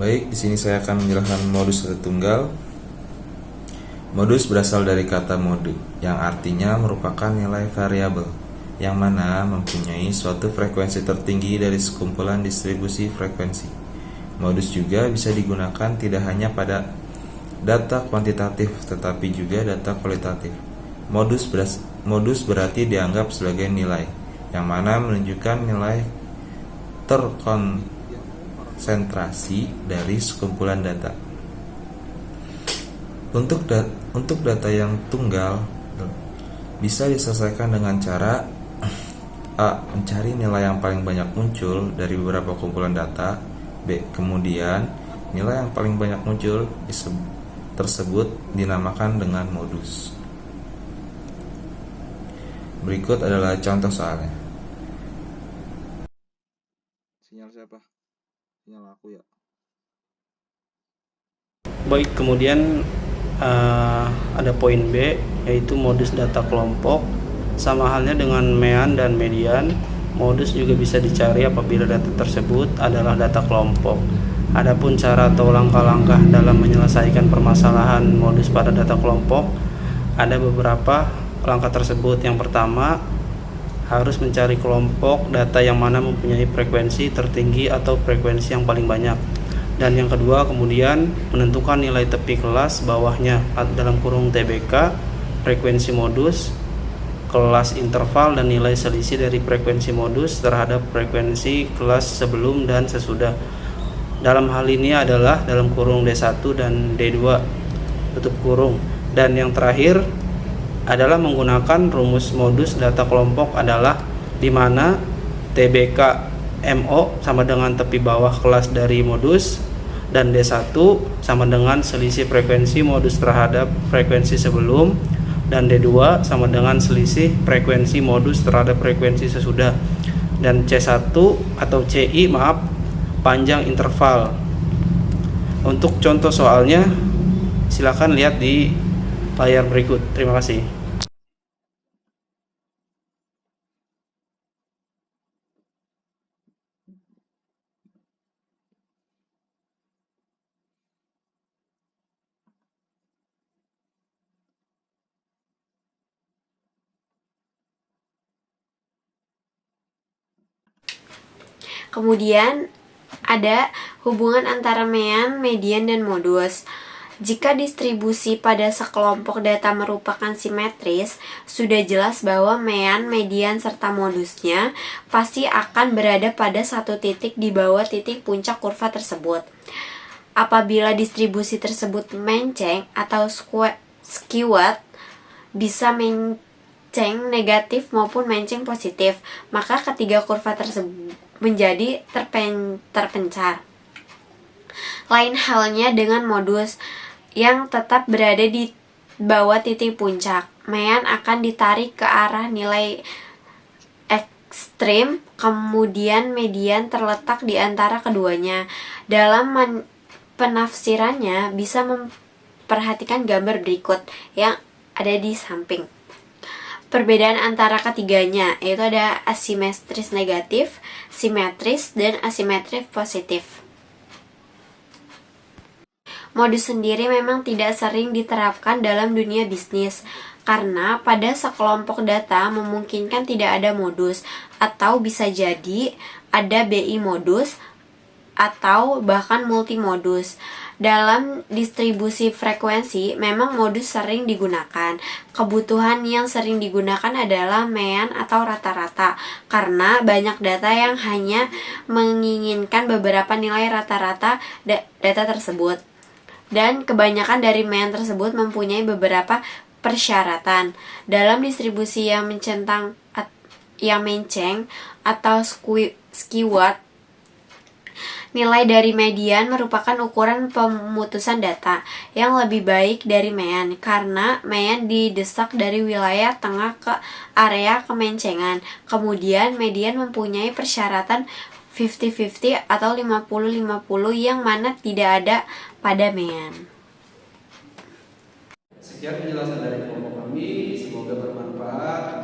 Baik, di sini saya akan menjelaskan modus data tunggal. Modus berasal dari kata mode, yang artinya merupakan nilai variabel, yang mana mempunyai suatu frekuensi tertinggi dari sekumpulan distribusi frekuensi. Modus juga bisa digunakan tidak hanya pada data kuantitatif, tetapi juga data kualitatif. Modus berarti dianggap sebagai nilai, yang mana menunjukkan nilai terkonsentrasi dari sekumpulan data. Untuk data yang tunggal bisa diselesaikan dengan cara A. Mencari nilai yang paling banyak muncul dari beberapa kumpulan data. B. Kemudian nilai yang paling banyak muncul tersebut dinamakan dengan modus. Berikut adalah contoh soalnya. Sinyal siapa? Sinyal aku ya. Baik, kemudian ada poin B, yaitu modus data kelompok. Sama halnya dengan mean dan median, modus juga bisa dicari apabila data tersebut adalah data kelompok. Adapun cara atau langkah-langkah dalam menyelesaikan permasalahan modus pada data kelompok, ada beberapa langkah tersebut. Yang pertama, harus mencari kelompok data yang mana mempunyai frekuensi tertinggi atau frekuensi yang paling banyak. Dan yang kedua, kemudian menentukan nilai tepi kelas bawahnya dalam kurung TBK, frekuensi modus, kelas interval, dan nilai selisih dari frekuensi modus terhadap frekuensi kelas sebelum dan sesudah. Dalam hal ini adalah dalam kurung D1 dan D2, tutup kurung. Dan yang terakhir adalah menggunakan rumus modus data kelompok, adalah di mana TBK MO sama dengan tepi bawah kelas dari modus, dan D1 sama dengan selisih frekuensi modus terhadap frekuensi sebelum, dan D2 sama dengan selisih frekuensi modus terhadap frekuensi sesudah, dan C1 atau CI panjang interval. Untuk contoh soalnya silakan lihat di layar berikut. Terima kasih. Kemudian ada hubungan antara mean, median, dan modus. Jika distribusi pada sekelompok data merupakan simetris, sudah jelas bahwa mean, median, serta modusnya pasti akan berada pada satu titik di bawah titik puncak kurva tersebut. Apabila distribusi tersebut menceng atau skewed, bisa menceng negatif maupun menceng positif, maka ketiga kurva tersebut menjadi terpencar. Lain halnya dengan modus yang tetap berada di bawah titik puncak. Mean akan ditarik ke arah nilai ekstrim, kemudian median terletak di antara keduanya. Dalam penafsirannya bisa memperhatikan gambar berikut yang ada di samping. Perbedaan antara ketiganya yaitu ada asimetris negatif, simetris, dan asimetris positif. Modus sendiri memang tidak sering diterapkan dalam dunia bisnis karena pada sekelompok data memungkinkan tidak ada modus, atau bisa jadi ada BI modus atau bahkan multimodus. Dalam distribusi frekuensi memang modus sering digunakan. Kebutuhan yang sering digunakan adalah mean atau rata-rata, karena banyak data yang hanya menginginkan beberapa nilai rata-rata data tersebut. Dan kebanyakan dari mean tersebut mempunyai beberapa persyaratan. Dalam distribusi yang menceng atau skewed, nilai dari median merupakan ukuran pemutusan data yang lebih baik dari mean, karena mean didesak dari wilayah tengah ke area kemencengan. Kemudian median mempunyai persyaratan 50-50 atau 50-50 yang mana tidak ada pada mean. Sekian penjelasan dari kelompok kami, semoga bermanfaat.